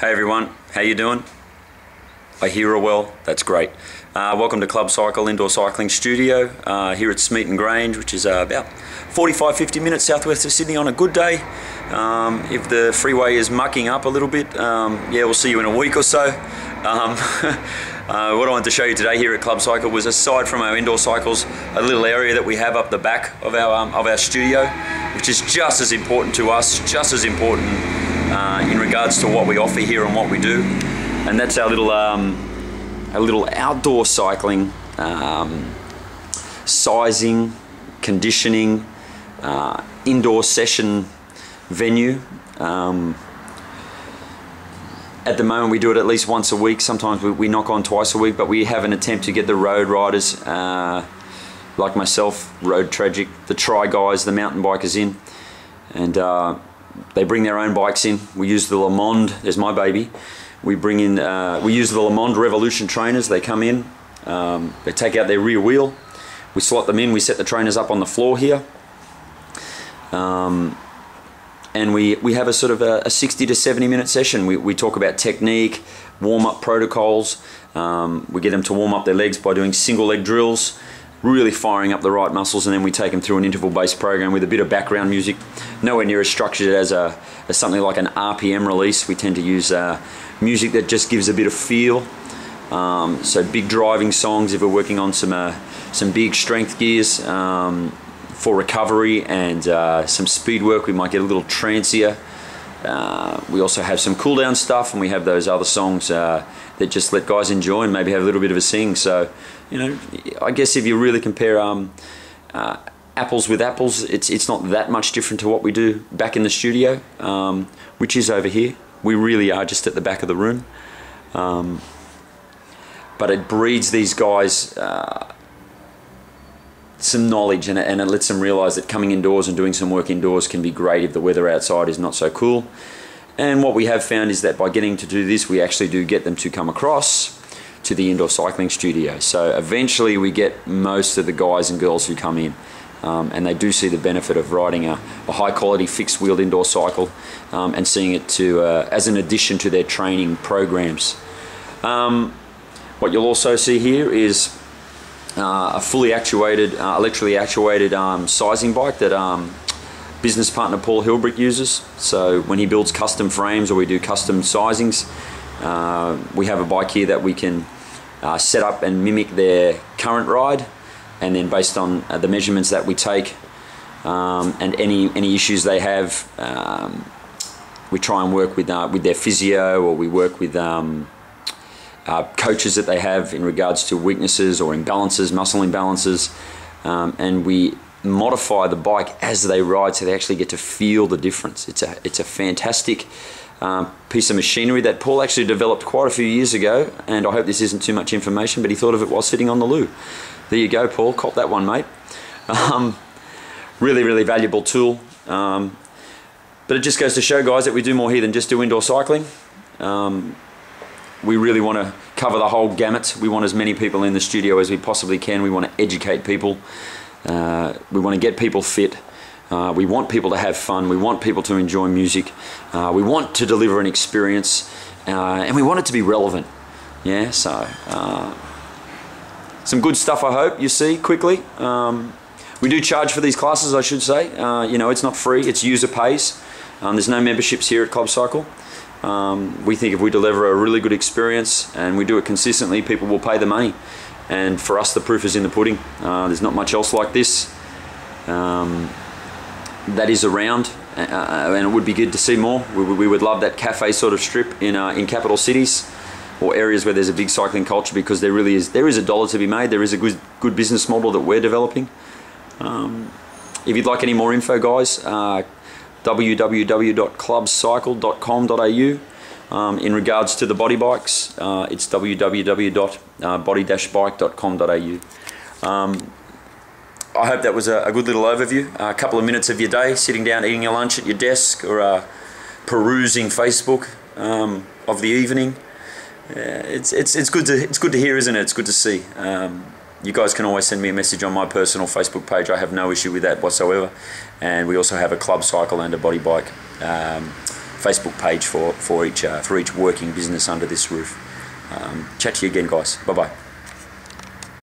Hey everyone, how you doing? I hear her well, that's great. Welcome to Club Cycle Indoor Cycling Studio here at Smeaton Grange, which is about 45-50 minutes southwest of Sydney on a good day. If the freeway is mucking up a little bit, yeah, we'll see you in a week or so. What I wanted to show you today here at Club Cycle was, aside from our indoor cycles, a little area that we have up the back of our studio, which is just as important to us, just as important in regards to what we offer here and what we do. And that's our little outdoor cycling, sizing, conditioning, indoor session venue. At the moment we do it at least once a week. Sometimes we knock on twice a week, but we have an attempt to get the road riders like myself, Road Tragic, the Tri guys, the mountain bikers in, and they bring their own bikes in. We use the Le Monde, there's my baby. We bring in, we use the Le Monde Revolution trainers. They come in, they take out their rear wheel, we slot them in, we set the trainers up on the floor here, and we have a sort of a 60 to 70 minute session. We talk about technique, warm-up protocols. We get them to warm up their legs by doing single leg drills, really firing up the right muscles, and then we take them through an interval-based program with a bit of background music. Nowhere near as structured as something like an RPM release. We tend to use music that just gives a bit of feel. So big driving songs if we're working on some big strength gears for recovery, and some speed work. We might get a little trancier. We also have some cool down stuff, and we have those other songs that just let guys enjoy and maybe have a little bit of a sing. So, you know, I guess if you really compare apples with apples, it's not that much different to what we do back in the studio, which is over here. We really are just at the back of the room. But it breeds these guys some knowledge, and it lets them realize that coming indoors and doing some work indoors can be great if the weather outside is not so cool. And what we have found is that by getting to do this, we actually do get them to come across to the indoor cycling studio. So eventually we get most of the guys and girls who come in, and they do see the benefit of riding a high quality fixed wheeled indoor cycle, and seeing it as an addition to their training programs. What you'll also see here is a fully actuated, electrically actuated sizing bike that business partner Paul Hilbrick uses. So when he builds custom frames or we do custom sizings, we have a bike here that we can set up and mimic their current ride, and then based on the measurements that we take and any issues they have, we try and work with their physio, or we work with coaches that they have in regards to weaknesses or imbalances, muscle imbalances, and we modify the bike as they ride so they actually get to feel the difference. It's a fantastic piece of machinery that Paul actually developed quite a few years ago, and I hope this isn't too much information, but he thought of it while sitting on the loo. There you go, Paul, cop that one, mate. Really valuable tool, but it just goes to show, guys, that we do more here than just do indoor cycling. We really want to cover the whole gamut. We want as many people in the studio as we possibly can. We want to educate people. We want to get people fit. We want people to have fun. We want people to enjoy music. We want to deliver an experience, and we want it to be relevant. Yeah, so some good stuff, I hope you see quickly. We do charge for these classes, I should say. You know, it's not free, it's user pays. There's no memberships here at Club Cycle. We think if we deliver a really good experience and we do it consistently, people will pay the money. And for us, the proof is in the pudding. There's not much else like this that is around, and it would be good to see more. We would love that cafe sort of strip in capital cities or areas where there's a big cycling culture, because there is a dollar to be made. There is a good business model that we're developing. If you'd like any more info, guys, www.clubcycle.com.au. In regards to the body bikes, it's www.body-bike.com.au. I hope that was a good little overview. A couple of minutes of your day, sitting down eating your lunch at your desk, or perusing Facebook of the evening. It's good to hear, isn't it? It's good to see. You guys can always send me a message on my personal Facebook page. I have no issue with that whatsoever. And we also have a Club Cycle and a Body Bike Facebook page for each working business under this roof. Chat to you again, guys. Bye bye.